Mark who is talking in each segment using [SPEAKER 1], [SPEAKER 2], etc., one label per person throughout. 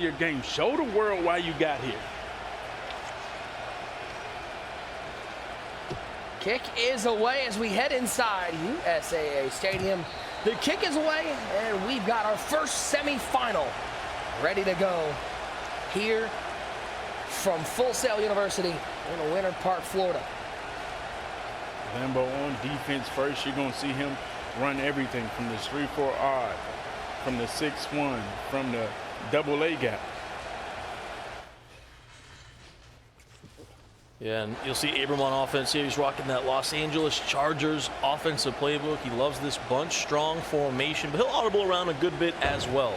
[SPEAKER 1] your game. Show the world why you got here.
[SPEAKER 2] Kick is away as we head inside USAA Stadium. The kick is away, and we've got our first semifinal ready to go here from Full Sail University in Winter Park, Florida.
[SPEAKER 1] Lambo on defense first. You're going to see him run everything from the 3-4 odd, from the 6-1, from the double A gap.
[SPEAKER 3] Yeah, and you'll see Abram on offense here. He's rocking that Los Angeles Chargers offensive playbook. He loves this bunch strong formation, but he'll audible around a good bit as well.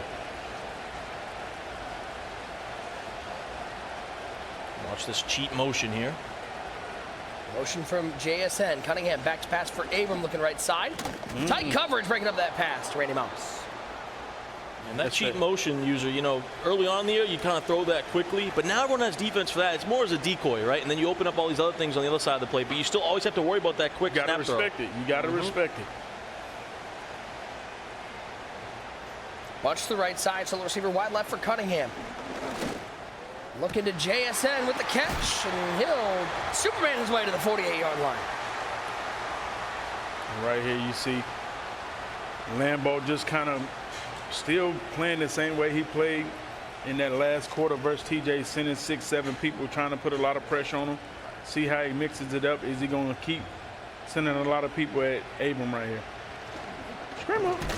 [SPEAKER 3] Watch this cheat motion here.
[SPEAKER 2] Motion from JSN. Cunningham back to pass for Abram, looking right side. Tight coverage, breaking up that pass to Randy Moss.
[SPEAKER 3] And that cheat motion user, you know, early on in the year, you kind of throw that quickly, but now everyone has defense for that. It's more as a decoy, right? And then you open up all these other things on the other side of the plate, but you still always have to worry about that quick snap throw.
[SPEAKER 1] You gotta respect it. You gotta respect it.
[SPEAKER 2] Bunch to the right side, so the receiver wide left for Cunningham. Looking to JSN with the catch, and he'll Superman his way to the 48-yard line.
[SPEAKER 1] Right here you see Lambo just kind of still playing the same way he played in that last quarter versus TJ, sending 6-7 people, trying to put a lot of pressure on him. See how he mixes it up. Is he going to keep sending a lot of people at Abram right here?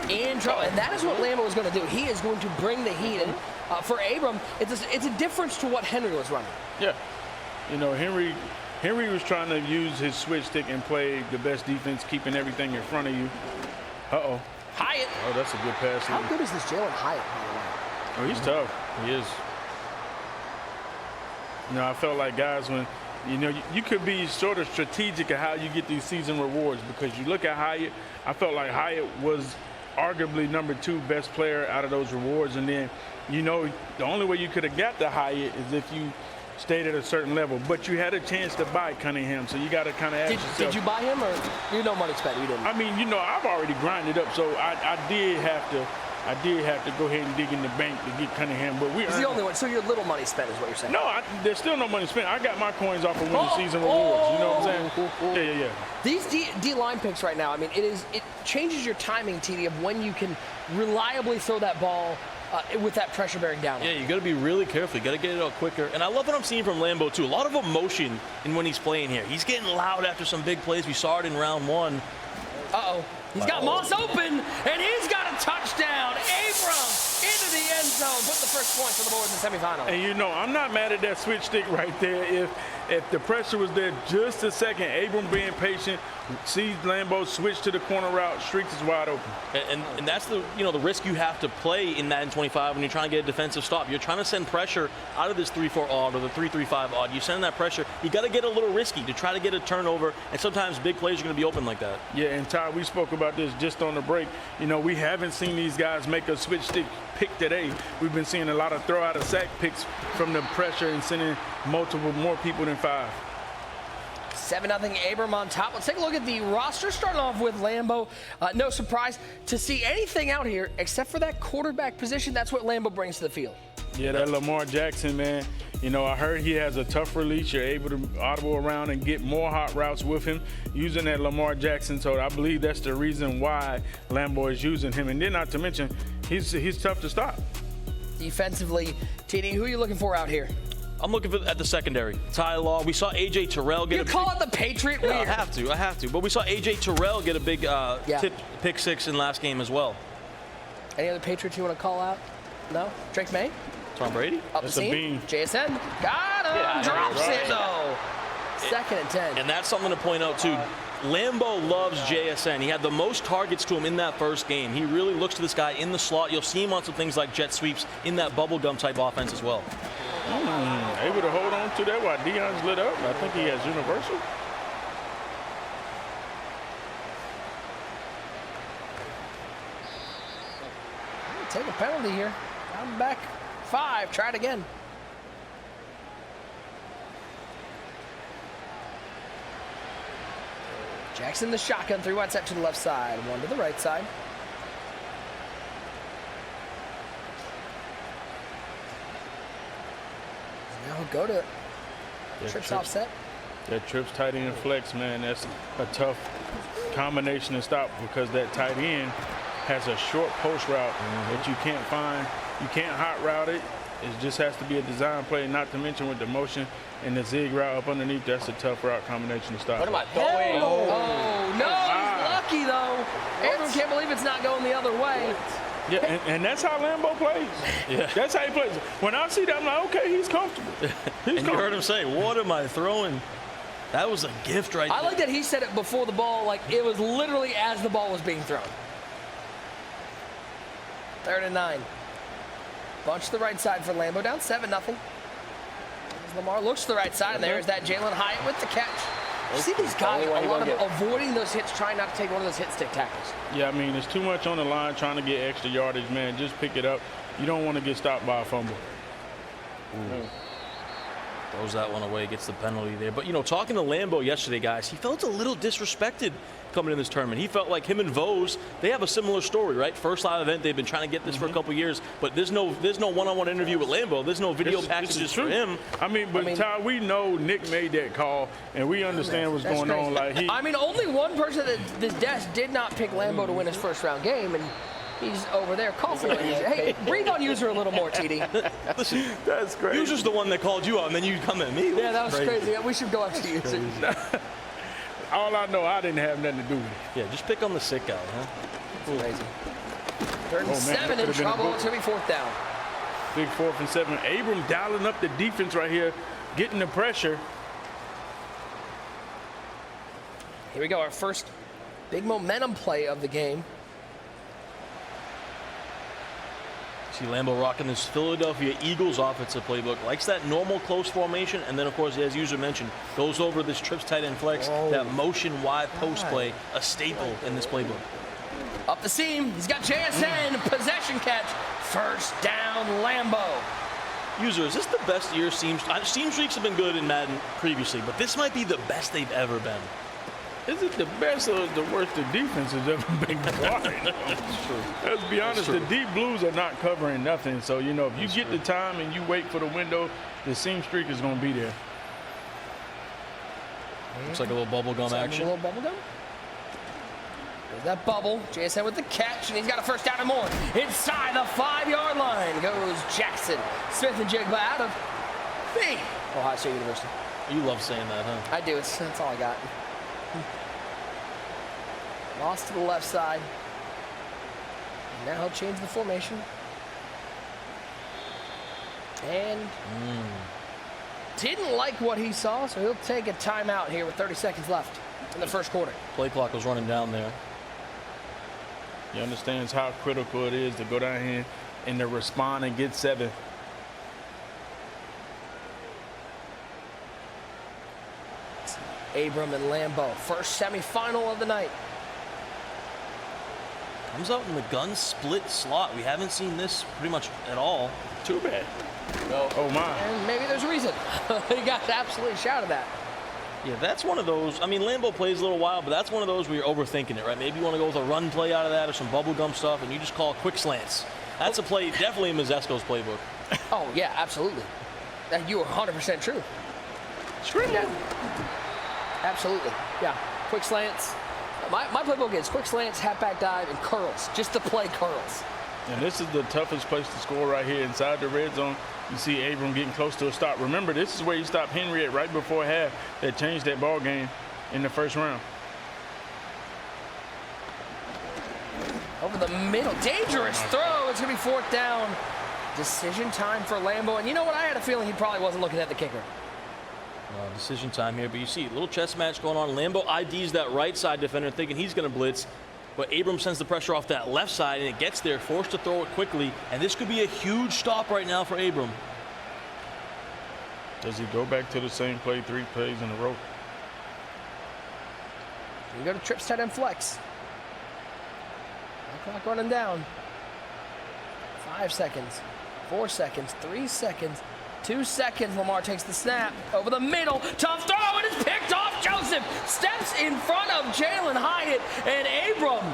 [SPEAKER 2] In trouble, and that is what Lambo is going to do. He is going to bring the heat in. For Abram, it's a difference to what Henry was running.
[SPEAKER 1] Yeah. You know, Henry was trying to use his switch stick and play the best defense, keeping everything in front of you. Uh-oh.
[SPEAKER 2] Hyatt.
[SPEAKER 1] Oh, that's a good pass.
[SPEAKER 2] How good is this Jalen Hyatt?
[SPEAKER 1] Oh, he's tough. He is. You know, I felt like guys when, you know, you could be sort of strategic of how you get these season rewards, because you look at Hyatt, I felt like Hyatt was arguably #2 best player out of those rewards. And then, you know, the only way you could have got the Hyatt is if you stayed at a certain level. But you had a chance to buy Cunningham, so you got to kind of ask yourself.
[SPEAKER 2] Did you buy him, or you no money spent? You didn't?
[SPEAKER 1] I mean, you know, I've already grinded up, so I did have to go ahead and dig in the bank to get Cunningham. But
[SPEAKER 2] he's the only one. So your little money spent is what you're saying?
[SPEAKER 1] No, there's still no money spent. I got my coins off of winning season rewards. You know what I'm saying? Yeah.
[SPEAKER 2] These D-line picks right now, I mean, it changes your timing, TD, of when you can reliably throw that ball with that pressure bearing down.
[SPEAKER 3] Yeah, you got to be really careful. You got to get it out quicker. And I love what I'm seeing from Lambo, too. A lot of emotion in when he's playing here. He's getting loud after some big plays. We saw it in round 1.
[SPEAKER 2] Uh-oh. He's got Moss open, and he's got a touchdown. Abram into the end zone. Put the first point for the boys in the semifinal.
[SPEAKER 1] And, you know, I'm not mad at that switch stick right there. If the pressure was there just a second, Abram being patient, sees Lambo switch to the corner route, streaks is wide open.
[SPEAKER 3] And that's the risk you have to play in Madden 25 when you're trying to get a defensive stop. You're trying to send pressure out of this 3-4 odd or the 3-3-5 odd. You send that pressure, you got to get a little risky to try to get a turnover, and sometimes big plays are going to be open like that.
[SPEAKER 1] Yeah, and Ty, we spoke about this just on the break. You know, we haven't seen these guys make a switch stick pick today. We've been seeing a lot of throw out of sack picks from the pressure and sending more people than 5.
[SPEAKER 2] 7-0 Abram on top. Let's take a look at the roster, starting off with Lambo. No surprise to see anything out here except for that quarterback position. That's what Lambo brings to the field.
[SPEAKER 1] Yeah, that Lamar Jackson, man. You know, I heard he has a tough release. You're able to audible around and get more hot routes with him using that Lamar Jackson. So I believe that's the reason why Lambo is using him. And then not to mention, he's tough to stop.
[SPEAKER 2] Defensively, TD, who are you looking for out here?
[SPEAKER 3] I'm looking at the secondary. Ty Law. We saw A.J. Terrell get
[SPEAKER 2] You call it the Patriot?
[SPEAKER 3] Yeah, I have to. But we saw A.J. Terrell get a big pick 6 in last game as well.
[SPEAKER 2] Any other Patriots you want to call out? No? Drake May?
[SPEAKER 3] Tom Brady?
[SPEAKER 2] Up the scene. JSN. Got him.
[SPEAKER 3] Yeah,
[SPEAKER 2] Drops it, though. 2nd and 10.
[SPEAKER 3] And that's something to point out, too. Lambo loves JSN. He had the most targets to him in that first game. He really looks to this guy in the slot. You'll see him on some things like jet sweeps in that bubblegum type offense as well.
[SPEAKER 1] Able to hold on to that while Deion's lit up. I think he has universal.
[SPEAKER 2] Take a penalty here. I'm back 5. Try it again. Jackson the shotgun, 3 wide set to the left side, 1 to the right side. Now go to trips offset.
[SPEAKER 1] That trips tight end flex, man, that's a tough combination to stop because that tight end has a short post route that you can't find. You can't hot route it. It just has to be a design play, not to mention with the motion and the zig route up underneath. That's a tough route combination to stop.
[SPEAKER 4] What am I throwing?
[SPEAKER 2] Oh, no, he's lucky, though. Abram can't believe it's not going the other way.
[SPEAKER 1] Yeah, and that's how Lambo plays.
[SPEAKER 3] Yeah.
[SPEAKER 1] That's how he plays. When I see that, I'm like, okay, he's comfortable.
[SPEAKER 3] And you heard him say, what am I throwing? That was a gift right there.
[SPEAKER 2] I like that he said it before the ball, like it was literally as the ball was being thrown. 3rd and 9. Bunch to the right side for Lambo, down 7-0. As Lamar looks to the right side, and there's that Jalen Hyatt with the catch. You see these guys, a lot of them avoiding those hits, trying not to take one of those hit stick tackles.
[SPEAKER 1] Yeah, I mean, there's too much on the line trying to get extra yardage, man. Just pick it up. You don't want to get stopped by a fumble.
[SPEAKER 3] Throws that one away, gets the penalty there. But, you know, talking to Lambo yesterday, guys, he felt a little disrespected coming in this tournament. He felt like him and Vose, they have a similar story, right? First live event, they've been trying to get this for a couple years, but there's no one-on-one interview with Lambo. There's no video packages for him.
[SPEAKER 1] I mean, Ty, we know Nick made that call, and we understand what's going on. Like
[SPEAKER 2] I mean, only one person at this desk did not pick Lambo to win his first-round game, and he's over there coughing. Hey, breathe on user a little more, TD.
[SPEAKER 3] Listen,
[SPEAKER 1] that's crazy.
[SPEAKER 3] User's the one that called you out, and then you come at me.
[SPEAKER 2] Yeah, that was crazy. We should go after user.
[SPEAKER 1] All I know, I didn't have nothing to do with it.
[SPEAKER 3] Yeah, just pick on the sick guy, huh?
[SPEAKER 2] That's crazy. 3rd and 7 in trouble. It's going to be 4th down.
[SPEAKER 1] Big 4th and 7. Abram dialing up the defense right here, getting the pressure.
[SPEAKER 2] Here we go, our first big momentum play of the game.
[SPEAKER 3] See Lambo rocking this Philadelphia Eagles offensive playbook. Likes that normal close formation, and then, of course, as user mentioned, goes over this trips tight end flex, that motion wide post play, a staple in this playbook.
[SPEAKER 2] Up the seam, he's got JSN, possession catch, 1st down Lambo.
[SPEAKER 3] User, is this the best year seam streaks have been good in Madden previously, but this might be the best they've ever been.
[SPEAKER 1] Is it the best or the worst the defense has ever been guarding? Let's be honest, the deep blues are not covering nothing. So, you know, if you get the time and you wait for the window, the seam streak is going to be there.
[SPEAKER 3] Looks like a little bubble gum action.
[SPEAKER 2] A little bubble gum. There's that bubble. JSN with the catch, and he's got a 1st down and more. Inside the 5-yard line goes Jackson. Smith and Jigba out of Ohio State University.
[SPEAKER 3] You love saying that, huh?
[SPEAKER 2] I do. That's all I got. Lost to the left side. Now he'll change the formation. And didn't like what he saw, so he'll take a timeout here with 30 seconds left in the 1st quarter.
[SPEAKER 3] Play clock was running down there.
[SPEAKER 1] He understands how critical it is to go down here and to respond and get 7.
[SPEAKER 2] Abram and Lambo, first semifinal of the night.
[SPEAKER 3] Comes out in the gun split slot. We haven't seen this pretty much at all.
[SPEAKER 1] Too bad. No. Oh, my.
[SPEAKER 2] And maybe there's a reason. He got absolutely shouted at.
[SPEAKER 3] Yeah, that's one of those. I mean, Lambo plays a little wild, but that's one of those where you're overthinking it, right? Maybe you want to go with a run play out of that or some bubblegum stuff, and you just call quick slants. That's a play definitely in Mazesco's playbook.
[SPEAKER 2] Oh, yeah, absolutely. You are 100% true. Scream down. Absolutely. Yeah, quick slants. My playbook is quick slants, halfback dive, and curls, just to play curls.
[SPEAKER 1] And this is the toughest place to score right here inside the red zone. You see Abram getting close to a stop. Remember, this is where you stopped Henry at right before half that changed that ball game in the 1st round.
[SPEAKER 2] Over the middle, dangerous throw. It's going to be 4th down. Decision time for Lambo. And you know what? I had a feeling he probably wasn't looking at the kicker.
[SPEAKER 3] Decision time here, but you see a little chess match going on. Lambo IDs that right side defender thinking he's going to blitz, but Abram sends the pressure off that left side, and it gets there, forced to throw it quickly, and this could be a huge stop right now for Abram.
[SPEAKER 1] Does he go back to the same play 3 plays in a row?
[SPEAKER 2] You go to trips tight end flex. Clock running down. 5 seconds, 4 seconds, 3 seconds. 2 seconds, Lamar takes the snap. Over the middle, tough throw, and it's picked off. Joseph steps in front of Jalen Hyatt, and Abram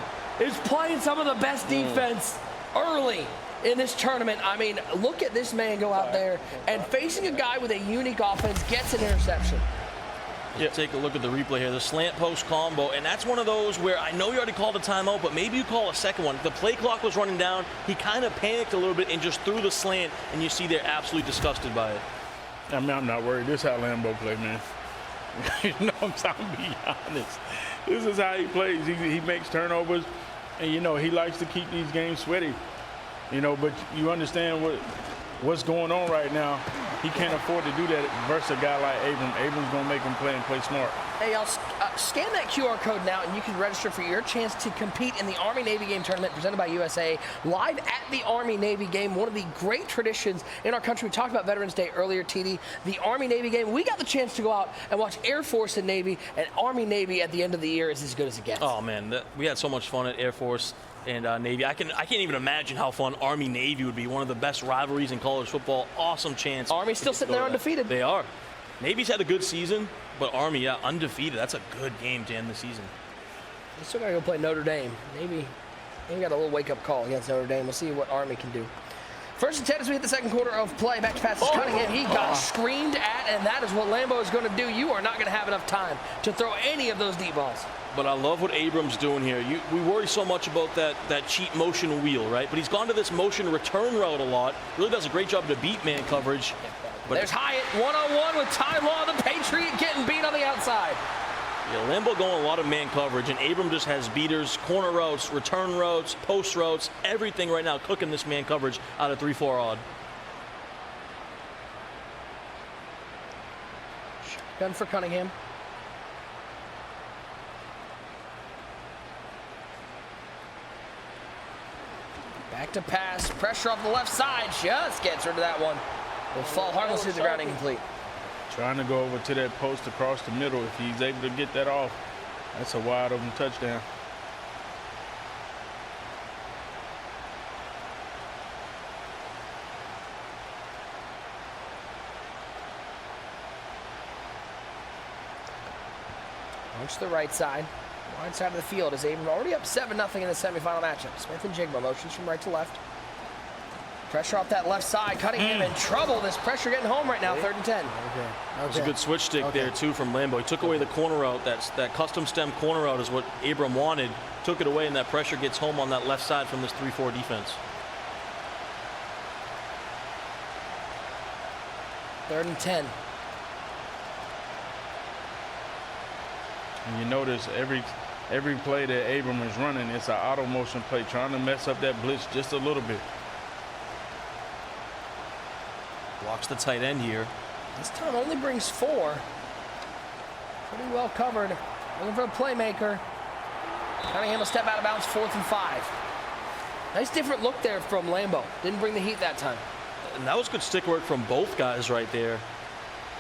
[SPEAKER 2] is playing some of the best defense early. in this tournament. I mean, look at this man go out there and facing a guy with a unique offense gets an interception.
[SPEAKER 3] Yeah. Take a look at the replay here, the slant post combo, and that's one of those where I know you already called a timeout, but maybe you call a second one. The play clock was running down. He kind of panicked a little bit and just threw the slant, and you see they're absolutely disgusted by it.
[SPEAKER 1] I mean, I'm not worried. This is how Lambo play, man. You know, I'm trying to be honest. This is how he plays. He makes turnovers, and, you know, he likes to keep these games sweaty. You know, but you understand what's going on right now. He can't afford to do that versus a guy like Abram. Abram's going to make him play and play smart.
[SPEAKER 2] Hey, I'll scan that QR code now, and you can register for your chance to compete in the Army-Navy game tournament presented by USAA, live at the Army-Navy game, one of the great traditions in our country. We talked about Veterans Day earlier, TD. The Army-Navy game, we got the chance to go out and watch Air Force and Navy, and Army-Navy at the end of the year is as good as it gets.
[SPEAKER 3] Oh, man, we had so much fun at Air Force and Navy. I can't even imagine how fun Army-Navy would be. One of the best rivalries in college football. Awesome chance.
[SPEAKER 2] Army's still sitting there undefeated.
[SPEAKER 3] They are. Navy's had a good season, but Army, yeah, undefeated. That's a good game to end the season.
[SPEAKER 2] We still got to go play Notre Dame. Maybe got a little wake-up call against Notre Dame. We'll see what Army can do. First and 10 as we hit the second quarter of play. Back to passes Cunningham. He got screamed at, and that is what Lambo is going to do. You are not going to have enough time to throw any of those deep balls.
[SPEAKER 3] But I love what Abram's doing here. We worry so much about that cheat motion wheel, right? But he's gone to this motion return route a lot. Really does a great job to beat man coverage. But
[SPEAKER 2] there's Hyatt one-on-one with Ty Law, the Patriot, getting beat on the outside.
[SPEAKER 3] Yeah, Lambo going a lot of man coverage, and Abram just has beaters, corner routes, return routes, post routes, everything right now cooking this man coverage out of 3-4 odd.
[SPEAKER 2] Gun for Cunningham. Back to pass, pressure off the left side, just gets rid of that one. Will fall harmlessly to the ground, incomplete.
[SPEAKER 1] Trying to go over to that post across the middle. If he's able to get that off, that's a wide open touchdown.
[SPEAKER 2] Launch to the right side. Wide side of the field is Abram already up 7-0 in the semifinal matchup. Smith and Jigma motions from right to left. Pressure off that left side. Cunningham in trouble. This pressure getting home right now, 3rd and 10.
[SPEAKER 3] It was a good switch stick there, too, from Lambo. He took away the corner route. That custom stem corner route is what Abram wanted. Took it away, and that pressure gets home on that left side from this 3-4 defense.
[SPEAKER 2] 3rd and 10.
[SPEAKER 1] And you notice every play that Abram is running, it's an auto motion play, trying to mess up that blitz just a little bit.
[SPEAKER 3] Blocks the tight end here.
[SPEAKER 2] This time only brings 4. Pretty well covered. Looking for a playmaker. Cunningham will step out of bounds, 4th and 5. Nice different look there from Lambo. Didn't bring the heat that time.
[SPEAKER 3] And that was good stick work from both guys right there.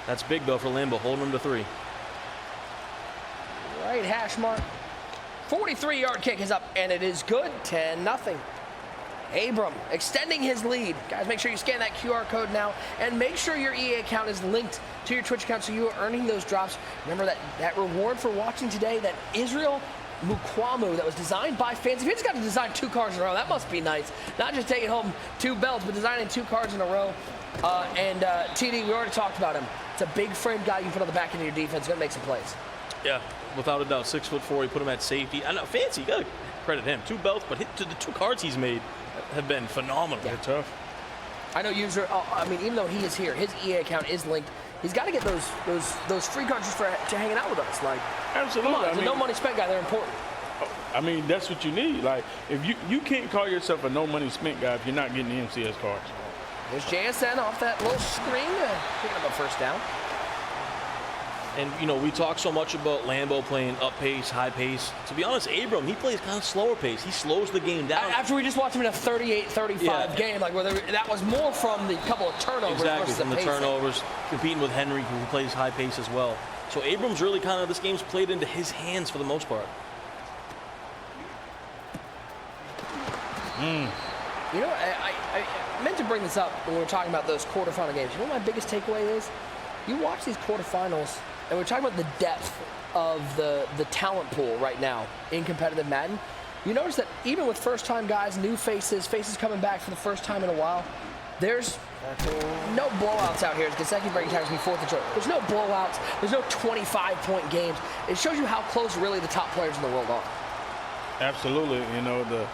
[SPEAKER 3] That's big, though, for Lambo, holding him to 3.
[SPEAKER 2] Right hash mark. 43-yard kick is up, and it is good. 10-0. Abram extending his lead. Guys, make sure you scan that QR code now, and make sure your EA account is linked to your Twitch account so you are earning those drops. Remember that reward for watching today, that Israel Mukwamu that was designed by fans. If you just got to design 2 cars in a row, that must be nice. Not just taking home 2 belts, but designing 2 cars in a row. TD, we already talked about him. It's a big frame guy you can put on the back end of your defense. Going to make some plays.
[SPEAKER 3] Yeah, without a doubt, 6'4". He put him at safety. I know, fancy. You got to credit him. 2 belts, but the 2 cards he's made have been phenomenal.
[SPEAKER 1] Yeah. They're tough.
[SPEAKER 2] I know user. I mean, even though he is here, his EA account is linked. He's got to get those free cards just for hanging out with us. Like,
[SPEAKER 1] absolutely.
[SPEAKER 2] Come on, no money spent guy. They're important.
[SPEAKER 1] I mean, that's what you need. Like, if you can't call yourself a no money spent guy if you're not getting the MCS cards.
[SPEAKER 2] There's JSN off that little screen, picking up a first down.
[SPEAKER 3] And, you know, we talk so much about Lambo playing up pace, high pace. To be honest, Abram, he plays kind of slower pace. He slows the game down.
[SPEAKER 2] After we just watched him in a 38-35 game, like where that was more from the couple of turnovers
[SPEAKER 3] exactly,
[SPEAKER 2] versus
[SPEAKER 3] from the turnovers, competing with Henry, who plays high pace as well. So Abram's really kind of, this game's played into his hands for the most part.
[SPEAKER 2] You know, I meant to bring this up when we were talking about those quarterfinal games. You know what my biggest takeaway is? You watch these quarterfinals, and we're talking about the depth of the talent pool right now in competitive Madden. You notice that even with first-time guys, new faces coming back for the first time in a while, there's no blowouts out here. As consecutive breaking tackles be fourth and short. There's no blowouts. There's no 25-point games. It shows you how close really the top players in the world are.
[SPEAKER 1] Absolutely. You know,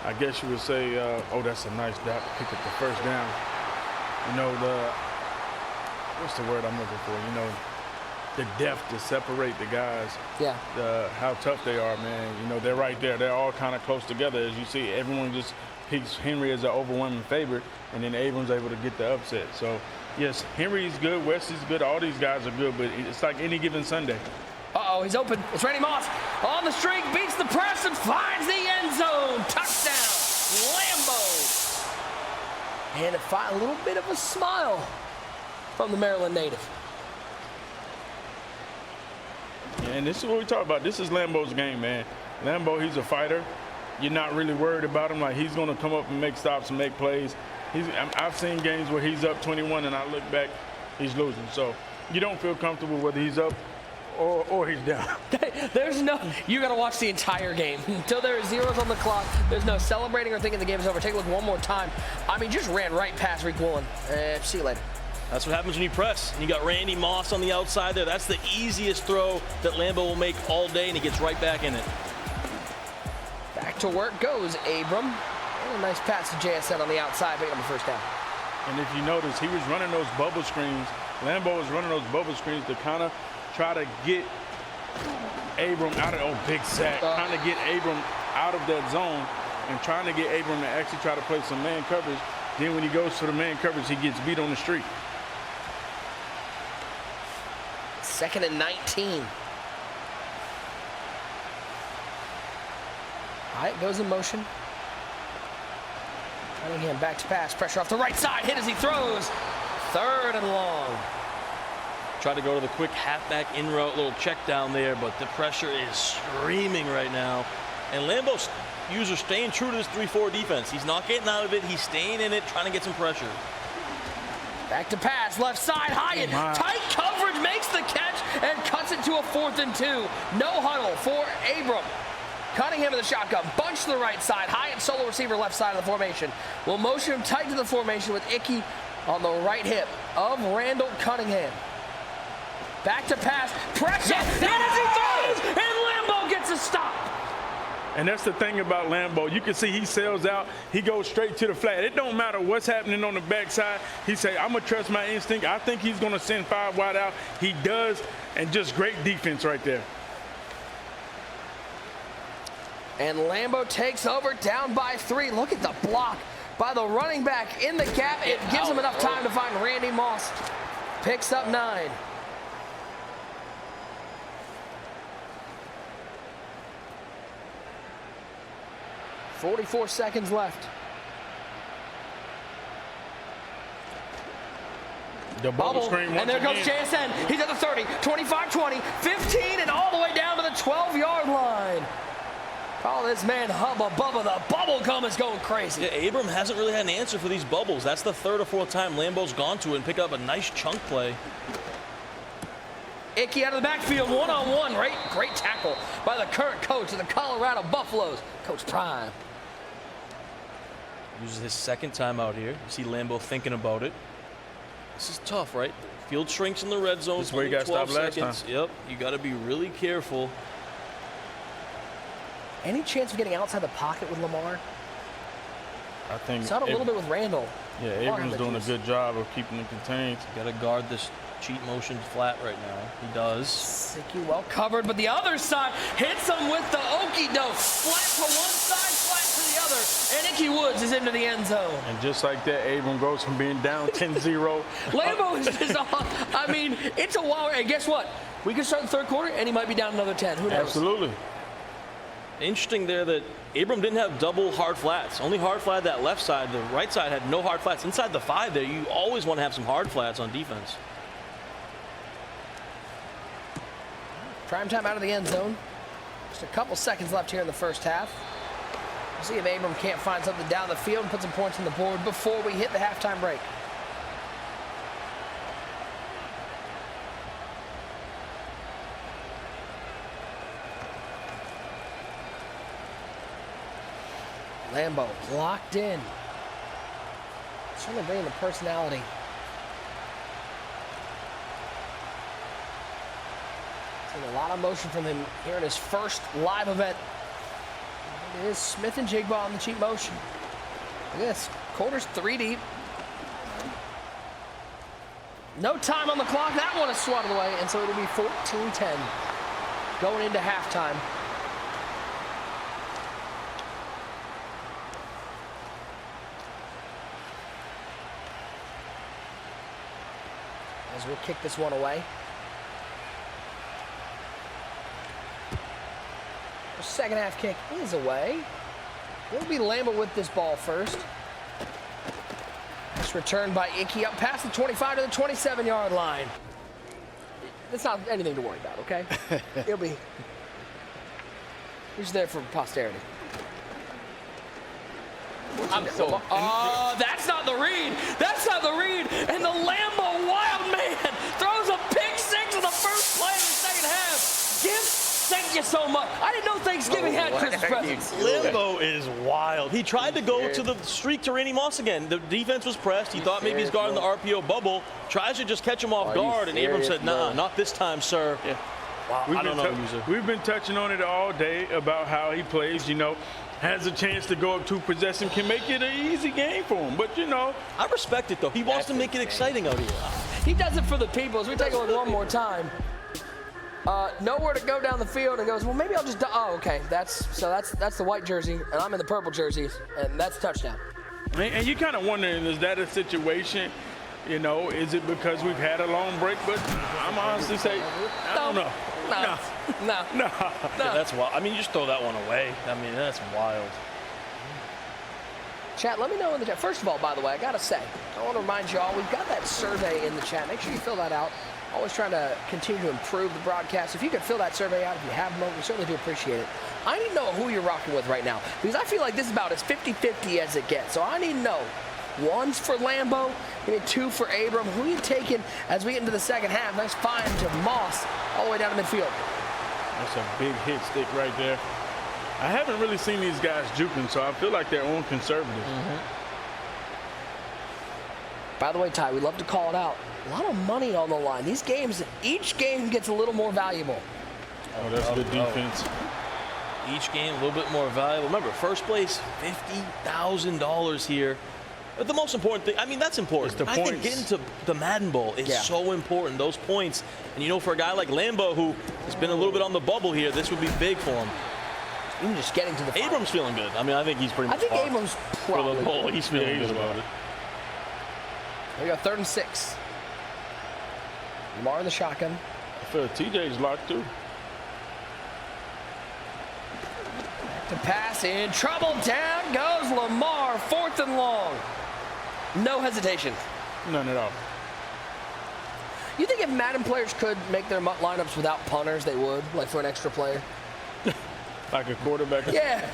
[SPEAKER 1] I guess you would say, oh, that's a nice pick up the first down. You know, what's the word I'm looking for? You know, the depth to separate the guys.
[SPEAKER 2] Yeah.
[SPEAKER 1] How tough they are, man. You know, they're right there. They're all kind of close together. As you see, everyone just picks Henry as an overwhelming favorite, and then Abram's able to get the upset. So, yes, Henry's good, Wesley's good, all these guys are good, but it's like any given Sunday.
[SPEAKER 2] Uh-oh, he's open. It's Randy Moss on the streak, beats the press, and finds the end zone. Touchdown, Lambo. And a little bit of a smile from the Maryland native.
[SPEAKER 1] Yeah, and this is what we talk about. This is Lambo's game, man. Lambo, he's a fighter. You're not really worried about him. Like, he's going to come up and make stops and make plays. I've seen games where he's up 21 and I look back, he's losing. So you don't feel comfortable whether he's up or he's down.
[SPEAKER 2] There's no, you got to watch the entire game. Until there are zeros on the clock, there's no celebrating or thinking the game is over. Take a look one more time. I mean, just ran right past Rick Woolen. See you later.
[SPEAKER 3] That's what happens when you press. And you got Randy Moss on the outside there. That's the easiest throw that Lambo will make all day, and he gets right back in it.
[SPEAKER 2] Back to work goes Abram. And a nice pass to JSN on the outside, picking up the first down.
[SPEAKER 1] And if you notice, he was running those bubble screens. Lambo was running those bubble screens to kind of try to get Abram out of, big sack, trying to get Abram out of that zone and trying to get Abram to actually try to play some man coverage. Then when he goes for the man coverage, he gets beat on the street.
[SPEAKER 2] 2nd and 19. Hyatt goes in motion. Cunningham back to pass. Pressure off the right side. Hit as he throws. 3rd and long.
[SPEAKER 3] Try to go to the quick halfback in route, little check down there, but the pressure is screaming right now. And Lambo's user staying true to this 3-4 defense. He's not getting out of it. He's staying in it, trying to get some pressure.
[SPEAKER 2] Back to pass, left side, Hyatt, tight coverage, makes the catch, and cuts it to a 4th and 2. No huddle for Abram. Cunningham in the shotgun, bunch to the right side, Hyatt solo receiver left side of the formation. We'll motion him tight to the formation with Icky on the right hip of Randall Cunningham. Back to pass, pressure, and as he throws, and Lambo gets a stop.
[SPEAKER 1] And that's the thing about Lambo. You can see he sails out. He goes straight to the flat. It don't matter what's happening on the backside. He say, I'm going to trust my instinct. I think he's going to send 5 wide out. He does, and just great defense right there.
[SPEAKER 2] And Lambo takes over down by 3. Look at the block by the running back in the gap. It gives him enough time to find Randy Moss. Picks up 9. .44 seconds left.
[SPEAKER 1] The bubble screen once
[SPEAKER 2] and there goes
[SPEAKER 1] again.
[SPEAKER 2] JSN. He's at the 30, 25, 20, 15, and all the way down to the 12-yard line. Call this man Hubba Bubba. The bubble gum is going crazy.
[SPEAKER 3] Yeah, Abram hasn't really had an answer for these bubbles. That's the 3rd or 4th time Lambo's gone to it and picked up a nice chunk play.
[SPEAKER 2] Icky out of the backfield, one-on-one. Great tackle by the current coach of the Colorado Buffaloes, Coach Prime.
[SPEAKER 3] Uses his 2nd time out here. You see Lambo thinking about it. This is tough, right? Field shrinks in the red zone.
[SPEAKER 1] This is where you got stopped last time.
[SPEAKER 3] Yep, you got to be really careful.
[SPEAKER 2] Any chance of getting outside the pocket with Lamar?
[SPEAKER 1] I think
[SPEAKER 2] Saw it a little bit with Randall.
[SPEAKER 1] Yeah, Abram's doing a good job of keeping him contained.
[SPEAKER 3] Got to guard this cheat motion flat right now. He does.
[SPEAKER 2] Sicky well covered, but the other side hits him with the okie-doke. Flat to one side, flat to the other, and Icky Woods is into the end zone.
[SPEAKER 1] And just like that, Abram goes from being down 10-0.
[SPEAKER 2] Lambo is just I mean, it's a wild. And guess what? We could start the 3rd quarter, and he might be down another 10. Who knows?
[SPEAKER 1] Absolutely.
[SPEAKER 3] Interesting there that Abram didn't have double hard flats. Only hard flat that left side. The right side had no hard flats. Inside the 5 there, you always want to have some hard flats on defense.
[SPEAKER 2] Prime time out of the end zone. Just a couple seconds left here in the first half. We'll see if Abram can't find something down the field and put some points on the board before we hit the halftime break. Lambo locked in. Certainly bringing the personality. Seen a lot of motion from him here in his first live event. It is Smith and Jigba on the cheap motion. Look at this, quarters 3 deep. No time on the clock. That one is swatted away, and so it'll be 14-10 going into halftime. As we'll kick this one away. The second half kick is away. It'll be Lambo with this ball first. This return by Icky up past the 25 to the 27-yard line. It's not anything to worry about, okay? It'll be. He's there for posterity. That's not the read. That's not the read. And the Lambo wild man throws a pick six in the first play of the second half. Thank you so much. I didn't know Thanksgiving had Christmas presents.
[SPEAKER 3] Lambo is wild. He tried to go to the streak to Randy Moss again. The defense was pressed. He thought maybe he's guarding the RPO bubble. Tries to just catch him off guard, and Abram said, nah, not this time, sir. Yeah. Wow,
[SPEAKER 1] we've been touching on it all day about how he plays, has a chance to go up 2 possessions, can make it an easy game for him. But,
[SPEAKER 3] I respect it, though. He wants to make it exciting out here.
[SPEAKER 2] He does it for the people. As we take a look one more time. Nowhere to go down the field, and goes, well, maybe I'll just, okay. That's the white jersey, and I'm in the purple jerseys, and that's touchdown.
[SPEAKER 1] And you kind of wondering, is that a situation, is it because we've had a long break? But I'm honestly say, I don't know.
[SPEAKER 2] No.
[SPEAKER 3] Yeah, that's wild. I mean, you just throw that one away. I mean, that's wild.
[SPEAKER 2] Chat, let me know in the chat. First of all, by the way, I got to say, I want to remind you all, we've got that survey in the chat. Make sure you fill that out. Always trying to continue to improve the broadcast. If you could fill that survey out, if you have one, we certainly do appreciate it. I need to know who you're rocking with right now, because I feel like this is about as 50-50 as it gets. So I need to know, 1's for Lambo, maybe 2 for Abram. Who are you taking as we get into the second half? Nice find to Moss all the way down to midfield.
[SPEAKER 1] That's a big hit stick right there. I haven't really seen these guys juking, so I feel like they're on conservative.
[SPEAKER 2] By the way, Ty, we love to call it out. A lot of money on the line. These games, each game gets a little more valuable.
[SPEAKER 1] Oh, that's good defense.
[SPEAKER 3] Each game a little bit more valuable. Remember, first place, $50,000 here. But the most important thing, I mean, that's important. I think getting to the Madden Bowl is so important, those points. And for a guy like Lambo, who has been a little bit on the bubble here, this would be big for him.
[SPEAKER 2] Even just getting to the final.
[SPEAKER 3] Abram's feeling good. I mean, I think he's pretty much
[SPEAKER 2] Abram's probably
[SPEAKER 3] for the bowl. He's feeling good about it.
[SPEAKER 2] There you go, 3rd and 6. Lamar in the shotgun.
[SPEAKER 1] I feel TJ's locked too.
[SPEAKER 2] Back to pass, in trouble, down goes Lamar, 4th and long. No hesitation.
[SPEAKER 1] None at all.
[SPEAKER 2] You think if Madden players could make their lineups without punters, they would, like for an extra player?
[SPEAKER 1] Like a quarterback?
[SPEAKER 2] Yeah.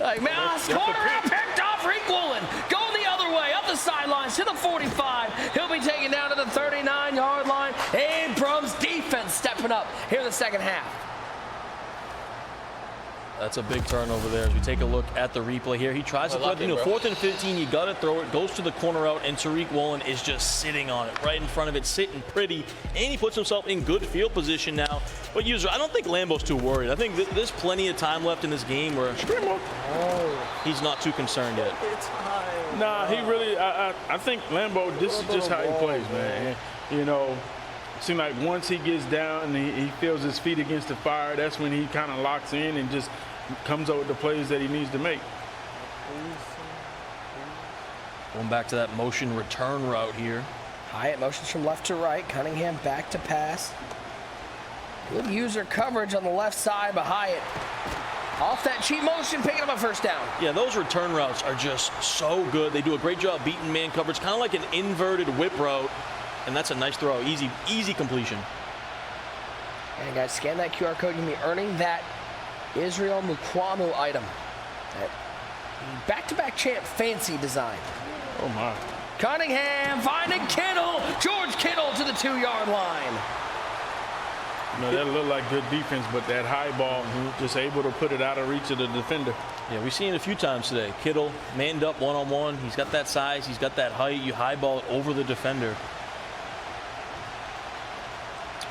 [SPEAKER 2] Like, man, corner out, picked off, Rick Woolen. Going the other way, up the sidelines to the 45. He'll be taken down to the 39-yard line. Abram's defense stepping up here in the second half.
[SPEAKER 3] That's a big turnover there as we take a look at the replay here. He tries to throw it, 4th and 15, you got to throw it, goes to the corner out, and Tariq Woolen is just sitting on it, right in front of it, sitting pretty, and he puts himself in good field position now. But I don't think Lambo's too worried. I think there's plenty of time left in this game where he's not too concerned yet.
[SPEAKER 1] Nah, he really, I think Lambo, this is just how he plays, man. It seems like once he gets down and he feels his feet against the fire, that's when he kind of locks in and just comes up with the plays that he needs to make.
[SPEAKER 3] Going back to that motion return route here.
[SPEAKER 2] Hyatt motions from left to right. Cunningham back to pass. Good user coverage on the left side by Hyatt. Off that cheap motion, picking up a first down.
[SPEAKER 3] Yeah, those return routes are just so good. They do a great job beating man coverage, kind of like an inverted whip route. And that's a nice throw. Easy completion.
[SPEAKER 2] And guys, scan that QR code. You'll be earning that Israel Mukwamu item. That back-to-back champ fancy design.
[SPEAKER 1] Oh, my.
[SPEAKER 2] Cunningham finding Kittle. George Kittle to the 2-yard line.
[SPEAKER 1] You know, that looked like good defense, but that high ball, just able to put it out of reach of the defender.
[SPEAKER 3] Yeah, we've seen it a few times today. Kittle manned up one-on-one. He's got that size. He's got that height. You high ball it over the defender.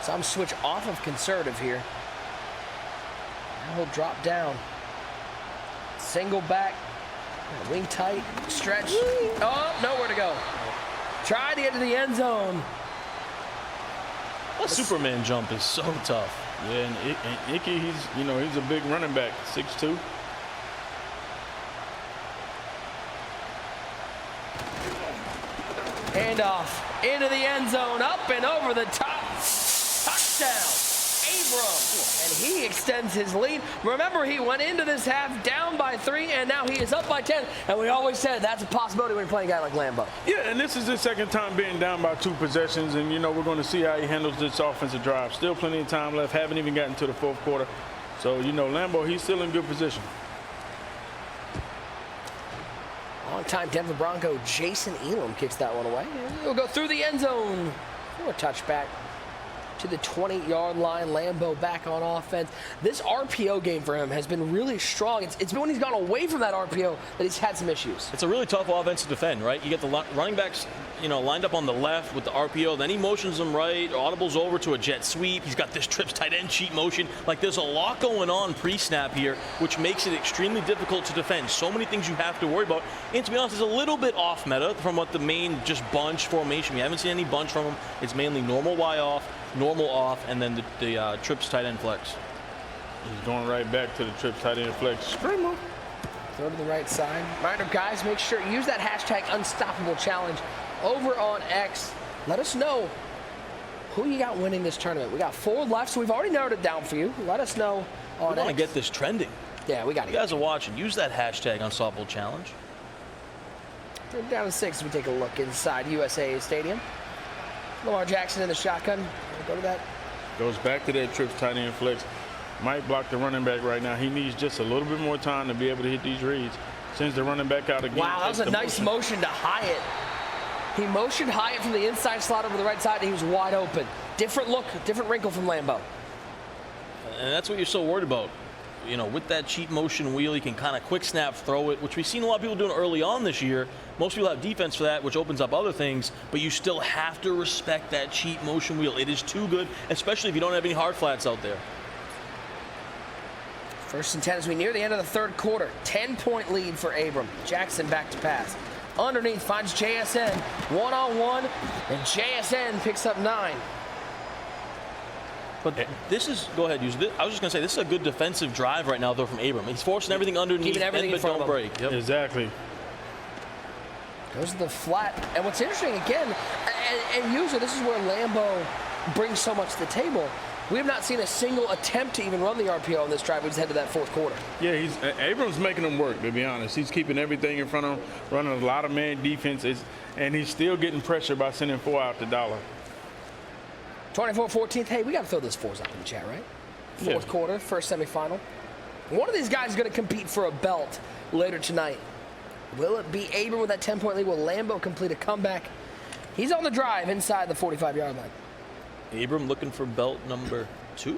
[SPEAKER 2] So I'm switch off of conservative here. Now he'll drop down. Single back. Wing tight. Stretch. Oh, nowhere to go. Try to get to the end zone.
[SPEAKER 3] A Superman jump is so tough.
[SPEAKER 1] Yeah, and Icky, he's a big running back, 6'2".
[SPEAKER 2] Handoff into the end zone, up and over the top. Touchdown, Abram. And he extends his lead. Remember, he went into this half down by 3, and now he is up by 10. And we always said that's a possibility when you're playing a guy like Lambo.
[SPEAKER 1] Yeah, and this is his second time being down by 2 possessions, and, we're going to see how he handles this offensive drive. Still plenty of time left. Haven't even gotten to the 4th quarter. So, Lambo, he's still in good position.
[SPEAKER 2] Long-time Denver Bronco Jason Elam kicks that one away. He'll go through the end zone for a touchback to the 20-yard line. Lambo back on offense. This RPO game for him has been really strong. It's been when he's gone away from that RPO that he's had some issues.
[SPEAKER 3] It's a really tough offense to defend, right? You get the running backs, lined up on the left with the RPO. Then he motions them right, audibles over to a jet sweep. He's got this trips tight end cheat motion. Like, there's a lot going on pre-snap here, which makes it extremely difficult to defend. So many things you have to worry about. And to be honest, it's a little bit off meta from what the main just bunch formation. We haven't seen any bunch from him. It's mainly normal Y off, normal off, and then the trips tight end flex.
[SPEAKER 1] He's going right back to the trips tight end flex. Screamer.
[SPEAKER 2] Throw to the right side. Reminder, guys, make sure use that hashtag Unstoppable Challenge over on X. Let us know who you got winning this tournament. We got 4 left, so we've already narrowed it down for you. Let us know on X.
[SPEAKER 3] We want to get this trending.
[SPEAKER 2] Yeah, we got to.
[SPEAKER 3] You guys are watching. Use that hashtag Unstoppable Challenge.
[SPEAKER 2] We're down to 6 as we take a look inside USAA Stadium. Lamar Jackson in the shotgun. Go to that.
[SPEAKER 1] Goes back to that trips tight end flex. Might block the running back right now. He needs just a little bit more time to be able to hit these reads. Sends the running back out again.
[SPEAKER 2] Wow, that was a nice motion to Hyatt. He motioned Hyatt from the inside slot over the right side, and he was wide open. Different look, different wrinkle from Lambo.
[SPEAKER 3] And that's what you're so worried about. With that cheat motion wheel, he can kind of quick snap throw it, which we've seen a lot of people doing early on this year. Most people have defense for that, which opens up other things, but you still have to respect that cheat motion wheel. It is too good, especially if you don't have any hard flats out there.
[SPEAKER 2] 1st and 10 as we near the end of the 3rd quarter. 10-point lead for Abram. Jackson back to pass. Underneath finds JSN. One-on-one, and JSN picks up 9.
[SPEAKER 3] But this is, go ahead, use it. I was just going to say, this is a good defensive drive right now, though, from Abram. He's forcing everything underneath,
[SPEAKER 2] keeping everything
[SPEAKER 3] but don't break.
[SPEAKER 1] Yep. Exactly.
[SPEAKER 2] Goes to the flat. And what's interesting, again, and usually this is where Lambo brings so much to the table. We have not seen a single attempt to even run the RPO on this drive. We just head to that 4th quarter.
[SPEAKER 1] Yeah, Abram's making them work, to be honest. He's keeping everything in front of him, running a lot of man defenses, and he's still getting pressure by sending 4 out the dollar.
[SPEAKER 2] 24-14. Hey, we got to throw those 4s up in the chat, right? 4th quarter, 1st semifinal. One of these guys is going to compete for a belt later tonight. Will it be Abram with that 10-point lead? Will Lambo complete a comeback? He's on the drive inside the 45-yard line.
[SPEAKER 3] Abram looking for belt number 2.